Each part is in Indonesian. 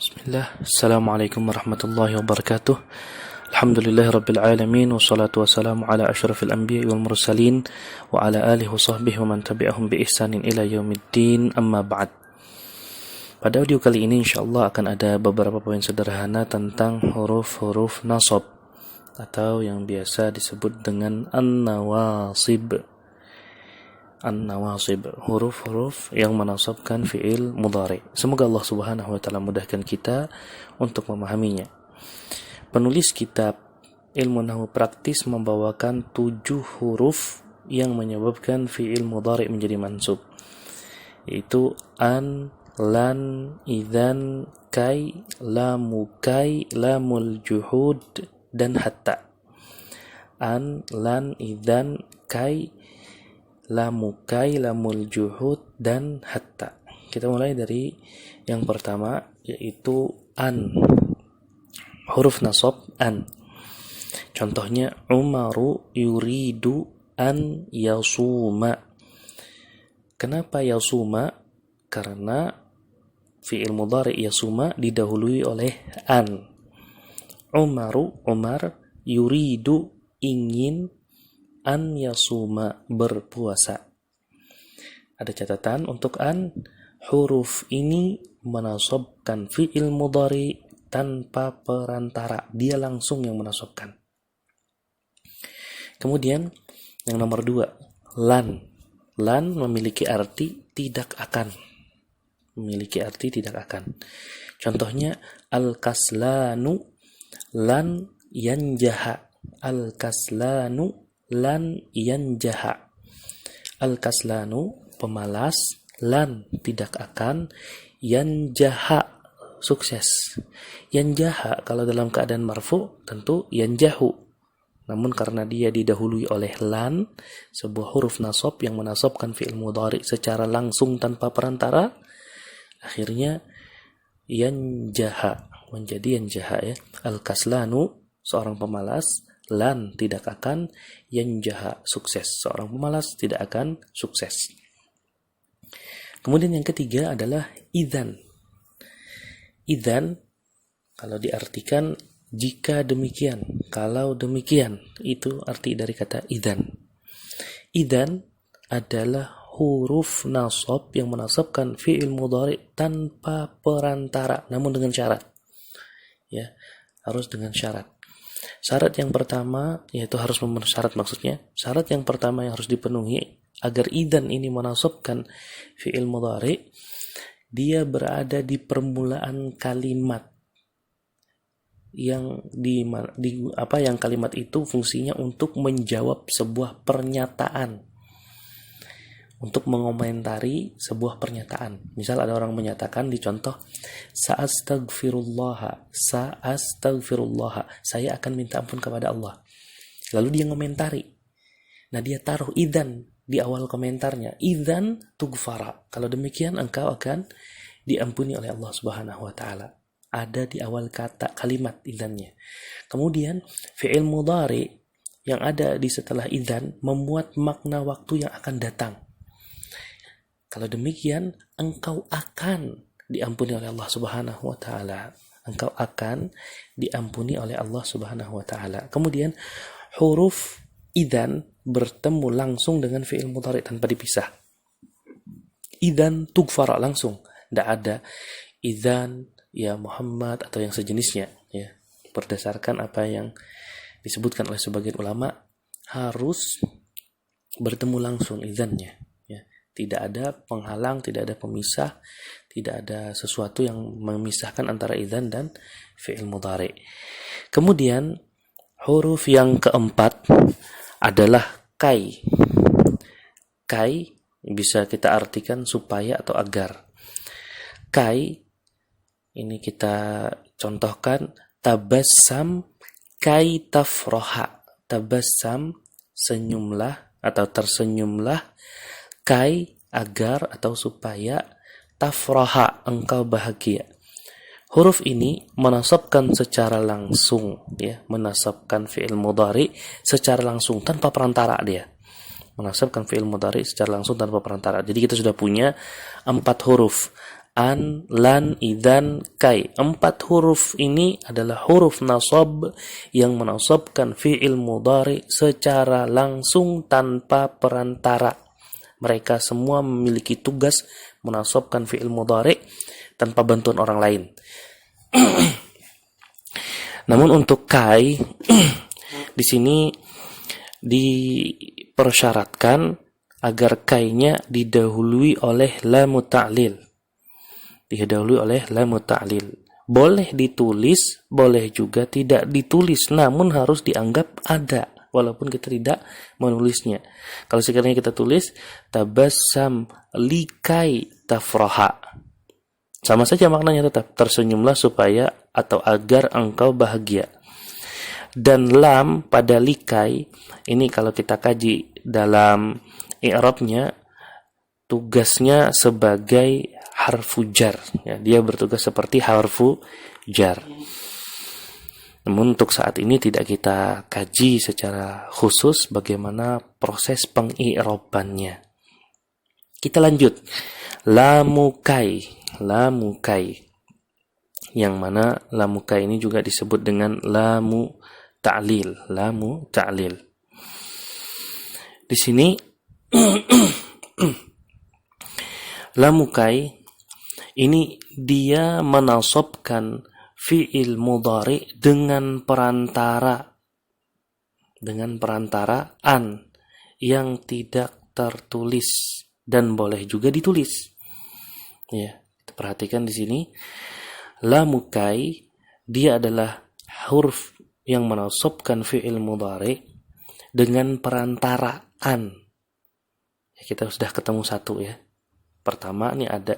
Bismillah, Assalamualaikum warahmatullahi wabarakatuh. Alhamdulillahirabbil alamin wassalatu wassalamu ala asyrafil anbiya'i wal mursalin wa ala alihi washabbihi wa man tabi'ahum bi ihsanin ila yaumiddin, amma ba'd. Pada audio kali ini insyaallah akan ada beberapa poin sederhana tentang huruf-huruf nasab atau yang biasa disebut dengan an-nawasib. An-nawasib, huruf-huruf yang menasabkan fi'il mudhari. Semoga Allah Subhanahu wa taala mudahkan kita untuk memahaminya. Penulis kitab Ilmu Nahwu Praktis membawakan 7 huruf yang menyebabkan fi'il mudhari menjadi mansub, yaitu an, lan, idzan, kai, lamukai, lamul juhud, dan hatta. An, lan, idzan, kai, lamukai, lamul juhud, dan hatta. Kita mulai dari yang pertama, yaitu an. Huruf nasab an. Contohnya Umaru yuridu an yasuma. Kenapa yasuma? Karena fi'il mudhari yasuma didahului oleh an. Umar yuridu, ingin, an yasuma, berpuasa. Ada catatan untuk an, huruf ini menasabkan fi'il mudhari tanpa perantara, dia langsung yang menasabkan. Kemudian yang nomor 2, lan. Lan memiliki arti tidak akan. Memiliki arti tidak akan. Contohnya al-kaslanu lan yanjaha. Al-kaslanu lan yanjaha. Al-kaslanu pemalas, lan tidak akan, yanjaha sukses. Yanjaha kalau dalam keadaan marfu tentu yanjahu. Namun karena dia didahului oleh lan, sebuah huruf nasab yang menasabkan fi'il mudhari secara langsung tanpa perantara, akhirnya yanjaha menjadi yanjaha ya. Al-kaslanu seorang pemalas, lan tidak akan, yanjaha sukses. Seorang pemalas tidak akan sukses. Kemudian yang ketiga adalah idzan. Idzan kalau diartikan jika demikian, kalau demikian, itu arti dari kata idzan. Idzan adalah huruf nasab yang menasabkan fi'il mudhari tanpa perantara, namun dengan syarat. Ya, harus dengan syarat. Syarat yang pertama, yaitu harus memenuhi syarat maksudnya. Syarat yang pertama yang harus dipenuhi agar idzan ini menasabkan fi'il mudhari, dia berada di permulaan kalimat yang yang kalimat itu fungsinya untuk menjawab sebuah pernyataan, untuk mengomentari sebuah pernyataan. Misal ada orang menyatakan di contoh sa'astaghfirullah, saya akan minta ampun kepada Allah. Lalu dia ngomentari. Nah, dia taruh idzan di awal komentarnya. Idzan tughfara. Kalau demikian engkau akan diampuni oleh Allah Subhanahu wa taala. Ada di awal kata kalimat idzannya. Kemudian fi'il mudhari yang ada di setelah idzan memuat makna waktu yang akan datang. Kalau demikian, engkau akan diampuni oleh Allah Subhanahu wa taala. Engkau akan diampuni oleh Allah Subhanahu wa taala. Kemudian huruf idzan bertemu langsung dengan fi'il mudhari tanpa dipisah. Idzan tughfara langsung. Tidak ada idzan ya Muhammad atau yang sejenisnya ya. Berdasarkan apa yang disebutkan oleh sebagian ulama, harus bertemu langsung idzannya. Tidak ada penghalang, tidak ada pemisah, tidak ada sesuatu yang memisahkan antara idzan dan fi'il mudhari. Kemudian huruf yang keempat adalah kai. Kai bisa kita artikan supaya atau agar. Kai ini kita contohkan tabassam kai tafroha. Tabassam senyumlah atau tersenyumlah, kai agar atau supaya, tafraha engkau bahagia. Huruf ini menasabkan secara langsung ya, menasabkan fi'il mudhari secara langsung tanpa perantara dia. Menasabkan fi'il mudhari secara langsung tanpa perantara. Jadi kita sudah punya 4 huruf. an, lan, idzan, kai. 4 huruf ini adalah huruf nasab yang menasabkan fi'il mudhari secara langsung tanpa perantara. Mereka semua memiliki tugas menasabkan fi'il mudhari tanpa bantuan orang lain. Namun untuk kai di sini dipersyaratkan agar kainya didahului oleh lamu ta'lil. Didahului oleh lamu ta'lil. Boleh ditulis, boleh juga tidak ditulis, namun harus dianggap ada walaupun kita tidak menulisnya. Kalau sekiranya kita tulis tabassam likai tafraha, sama saja maknanya, tetap tersenyumlah supaya atau agar engkau bahagia. Dan lam pada likai ini kalau kita kaji dalam i'rabnya, tugasnya sebagai harfu jar, ya, dia bertugas seperti harfu jar. Namun untuk saat ini tidak kita kaji secara khusus bagaimana proses pengi'rabannya. Kita lanjut. Lamukai, lamukai, yang mana lamukai ini juga disebut dengan lamu ta'lil, lamu ta'lil. Di sini lamukai ini dia menasabkan fi'il mudhari dengan perantara an yang tidak tertulis dan boleh juga ditulis. Ya, perhatikan di sini lamukai dia adalah huruf yang menasabkan fi'il mudhari dengan perantara an. Kita sudah ketemu satu, ya. Pertama ini ada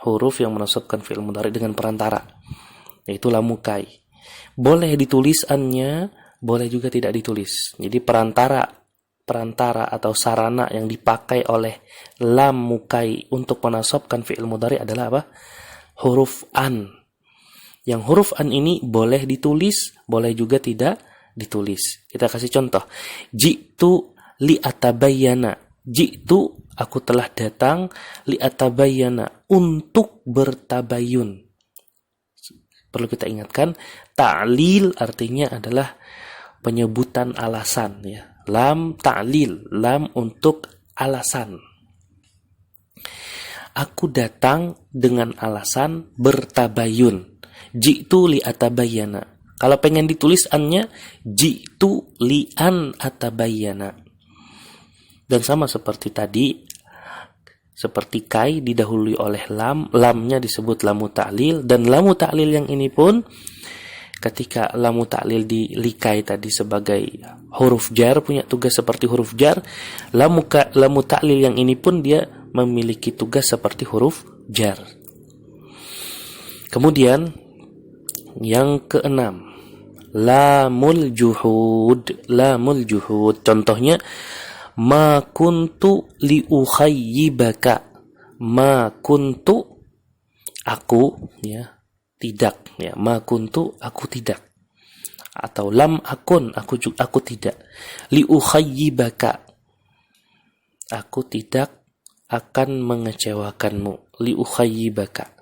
huruf yang menasabkan fi'il mudhari dengan perantara, yaitu lamukai. Boleh ditulis annya, boleh juga tidak ditulis. Jadi perantara atau sarana yang dipakai oleh lamukai untuk menasabkan fi'il mudhari adalah apa? Huruf an. Yang huruf an ini boleh ditulis, boleh juga tidak ditulis. Kita kasih contoh. Ji'tu li'atabayyana. Ji'tu, aku telah datang, li'atabayyana, untuk bertabayun. Perlu kita ingatkan, ta'lil artinya adalah penyebutan alasan, ya. Lam ta'lil, lam untuk alasan. Aku datang dengan alasan bertabayun. Ji'tu li'atabayyana. Kalau pengen ditulis annya, ji'tu li'an atabayyana. Dan sama seperti tadi, seperti kai didahului oleh lam, lamnya disebut lamu ta'lil, dan lamu ta'lil yang ini pun ketika lamu ta'lil di likai tadi sebagai huruf jar, punya tugas seperti huruf jar, lamu ta'lil yang ini pun dia memiliki tugas seperti huruf jar. Kemudian yang keenam, lamul juhud. Lamul juhud contohnya ma kuntu liukhayyibaka. Ma kuntu, aku, ya, tidak, ya. Ma kuntu, aku tidak. Atau lam akun, aku tidak. Liukhayyibaka, aku tidak akan mengecewakanmu. Liukhayyibaka.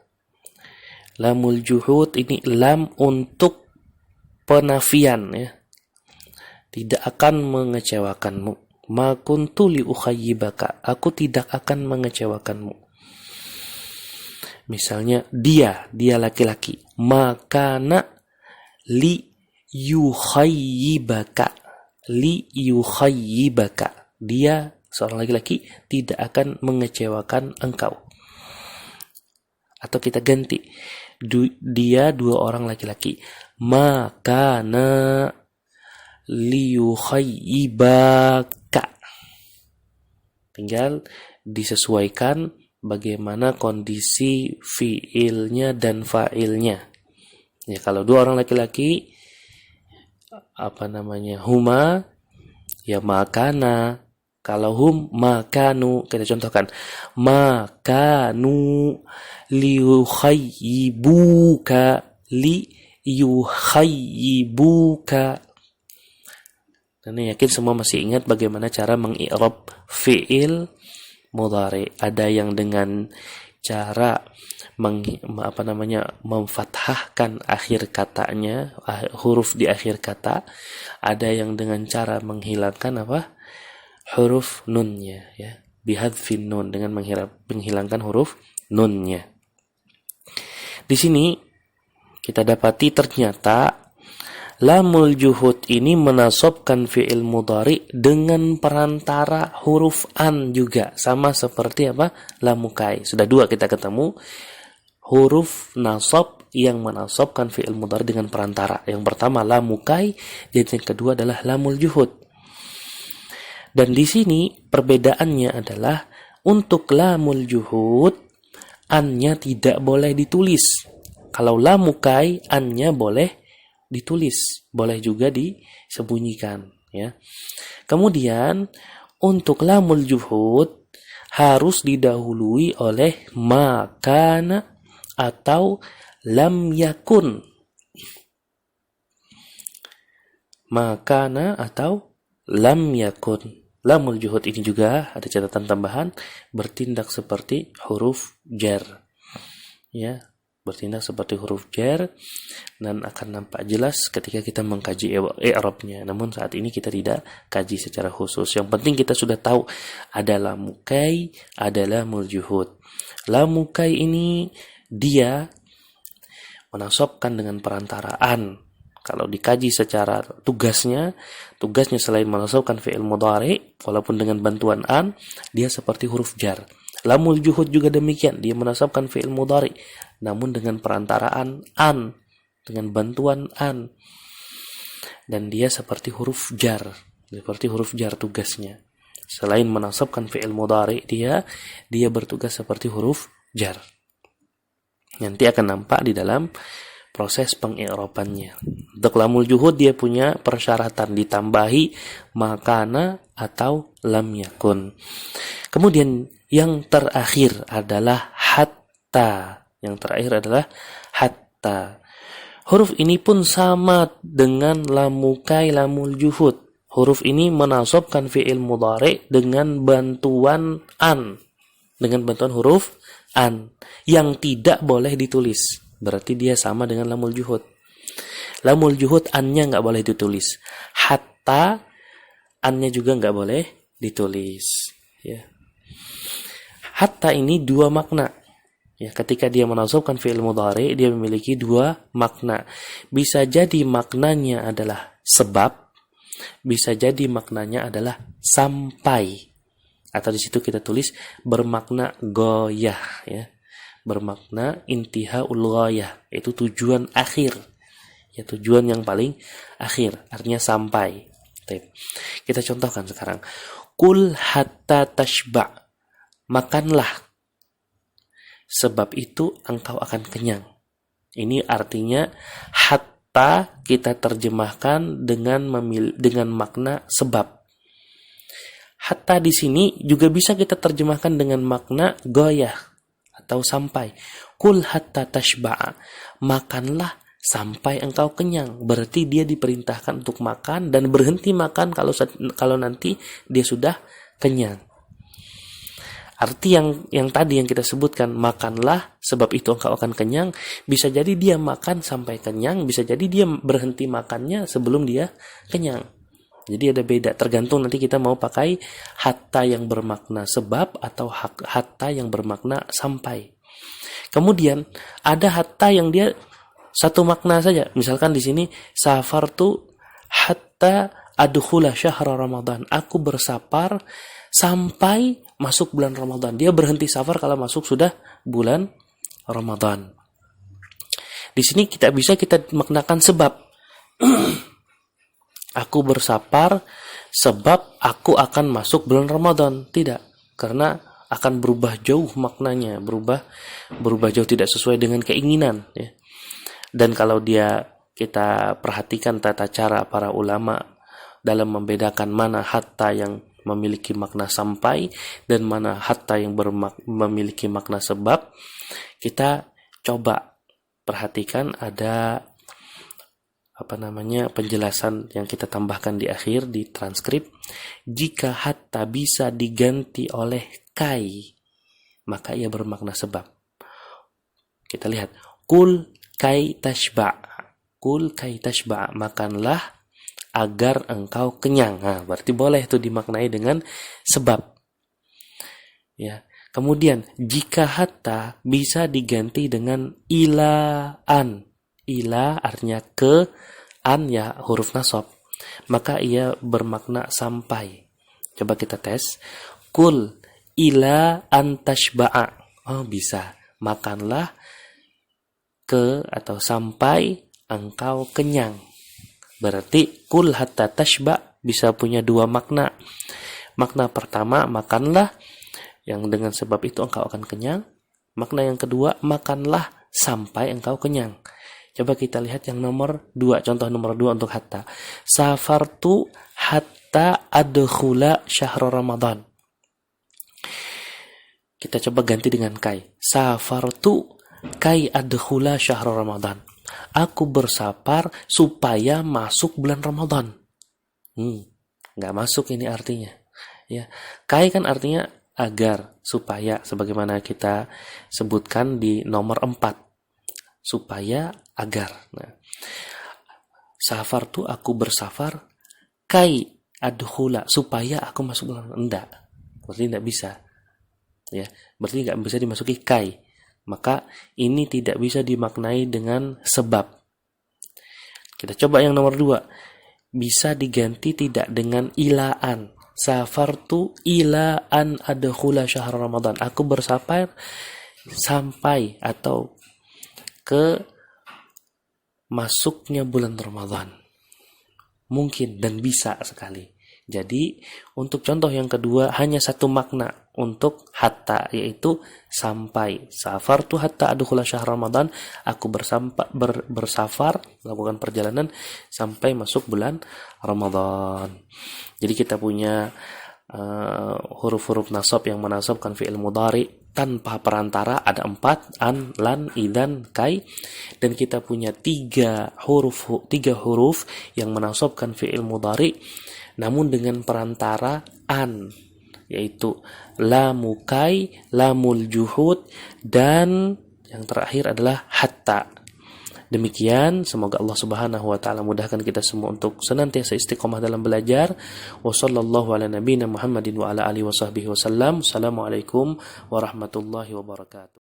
Lamul juhud ini lam untuk penafian, ya. Tidak akan mengecewakanmu. Ma kuntu liukhayyibaka, aku tidak akan mengecewakanmu. Misalnya dia laki-laki. Makana li yukhayyibaka. Li yukhayyibaka. Dia seorang laki-laki tidak akan mengecewakan engkau. Atau kita ganti. Dia dua orang laki-laki. Makana liyukhayyibaka. Tinggal disesuaikan bagaimana kondisi fiilnya dan fa'ilnya. Ya, kalau dua orang laki-laki, huma, ya makana. Kalau hum, makanu. Kita contohkan. Makanu liyukhayyibuka. Liyukhayyibuka. Dan yakin semua masih ingat bagaimana cara mengi'rab fi'il mudhari. Ada yang dengan cara memfathahkan akhir katanya, huruf di akhir kata, ada yang dengan cara menghilangkan huruf nunnya, ya, bihadfin nun, dengan menghilangkan huruf nunnya. Di sini kita dapati ternyata lamul juhud ini menasobkan fi'il mudhari dengan perantara huruf an juga, sama seperti lamukai. Sudah dua kita ketemu huruf nasab yang menasobkan fi'il mudhari dengan perantara. Yang pertama lamukai, dan yang kedua adalah lamul juhud. Dan di sini perbedaannya adalah untuk lamul juhud an-nya tidak boleh ditulis. Kalau lamukai an-nya boleh ditulis, boleh juga disembunyikan, ya. Kemudian untuk lamul juhud harus didahului oleh makana atau lam yakun. Makana atau lam yakun. Lamul juhud ini juga ada catatan tambahan, bertindak seperti huruf jar, ya, bertindak seperti huruf jar, dan akan nampak jelas ketika kita mengkaji i'rabnya. Namun saat ini kita tidak kaji secara khusus. Yang penting kita sudah tahu ada lamukai, ada lamul juhud. Lamukai ini dia menasobkan dengan perantaraan. Kalau dikaji secara tugasnya selain menasobkan fi'il mudhari walaupun dengan bantuan an, dia seperti huruf jar. Lamul juhud juga demikian, dia menasabkan fi'il mudhari namun dengan perantaraan an, dengan bantuan an, dan dia seperti huruf jar tugasnya. Selain menasabkan fi'il mudhari, dia bertugas seperti huruf jar. Nanti akan nampak di dalam proses pengi'rabannya. Untuk lamul juhud dia punya persyaratan, ditambahi makana atau lam yakun. Kemudian yang terakhir adalah hatta. Huruf ini pun sama dengan lamukai, lamul juhud. Huruf ini menasabkan fi'il mudhari dengan bantuan an, dengan bantuan huruf an yang tidak boleh ditulis. Berarti dia sama dengan lamul juhud. Lamul juhud an-nya nggak boleh ditulis. Hatta an-nya juga nggak boleh ditulis. Ya. Hatta ini dua makna. Ya, ketika dia menasabkan fi'il mudhari, dia memiliki dua makna. Bisa jadi maknanya adalah sebab, bisa jadi maknanya adalah sampai. Atau di situ kita tulis bermakna goyah, ya. Bermakna intihaul ghayah, itu tujuan akhir, ya, tujuan yang paling akhir, artinya sampai. Kita contohkan sekarang. Kul hatta tashba', makanlah sebab itu engkau akan kenyang. Ini artinya hatta kita terjemahkan dengan makna sebab. Hatta di sini juga bisa kita terjemahkan dengan makna goyah atau sampai. Kul hatta tashba'a, makanlah sampai engkau kenyang. Berarti dia diperintahkan untuk makan dan berhenti makan kalau nanti dia sudah kenyang. Arti yang tadi yang kita sebutkan, makanlah sebab itu engkau akan kenyang, bisa jadi dia makan sampai kenyang, bisa jadi dia berhenti makannya sebelum dia kenyang. Jadi ada beda, tergantung nanti kita mau pakai hatta yang bermakna sebab atau hatta yang bermakna sampai. Kemudian ada hatta yang dia satu makna saja. Misalkan di sini safartu hatta adkhula syahra Ramadan. Aku bersafar sampai masuk bulan Ramadan. Dia berhenti safar kalau masuk sudah bulan Ramadan. Di sini kita maknakan sebab. Aku bersafar sebab aku akan masuk bulan Ramadan. Tidak, karena akan berubah jauh maknanya, berubah jauh, tidak sesuai dengan keinginan, ya. Dan kalau kita perhatikan tata cara para ulama dalam membedakan mana hatta yang memiliki makna sampai dan mana hatta yang memiliki makna sebab, kita coba perhatikan ada penjelasan yang kita tambahkan di akhir di transkrip. Jika hatta bisa diganti oleh kai, maka ia bermakna sebab. Kita lihat, kul kai tashba. Kul kai tashba, makanlah agar engkau kenyang. Nah, berarti boleh itu dimaknai dengan sebab. Ya. Kemudian jika hatta bisa diganti dengan ilaan. Ila artinya ke, an ya huruf nasab. Maka ia bermakna sampai. Coba kita tes. Kul ila an tashba'a. Oh, bisa. Makanlah ke atau sampai engkau kenyang. Berarti kul hatta tashba bisa punya dua makna. Makna pertama, makanlah yang dengan sebab itu engkau akan kenyang. Makna yang kedua, makanlah sampai engkau kenyang. Coba kita lihat yang nomor 2, contoh nomor 2 untuk hatta. Safartu hatta adkhula syahr Ramadan. Kita coba ganti dengan kai. Safartu kai adkhula syahr Ramadan. Aku bersafar supaya masuk bulan Ramadan. Nggak masuk ini artinya. Ya, kai kan artinya agar, supaya, sebagaimana kita sebutkan di nomor 4. Supaya, agar. Nah, safartu aku bersafar, kai adkhula supaya aku masuk bulan Ramadan. Enggak. Berarti enggak bisa. Ya, berarti nggak bisa dimasuki kai. Maka ini tidak bisa dimaknai dengan sebab. Kita coba yang nomor 2. Bisa diganti tidak dengan ilaan. Safartu ila an adkhula syahr Ramadan. Aku bersafar sampai atau ke masuknya bulan Ramadan. Mungkin dan bisa sekali. Jadi untuk contoh yang kedua hanya satu makna untuk hatta, yaitu sampai. Safartu hatta adkhula syahr Ramadan, aku bersafar, melakukan perjalanan sampai masuk bulan Ramadan. Jadi kita punya huruf-huruf nasab yang menasabkan fi'il mudhari tanpa perantara ada 4, an, lan, idzan, kai, dan kita punya 3 huruf yang menasabkan fi'il mudhari namun dengan perantara an, yaitu lamu kai, lamul juhud, dan yang terakhir adalah hatta. Demikian, semoga Allah Subhanahu wa taala mudahkan kita semua untuk senantiasa istiqomah dalam belajar. Wassallallahu ala nabiyina Muhammadin wa ala alihi washabbihi wasallam. Assalamualaikum warahmatullahi wabarakatuh.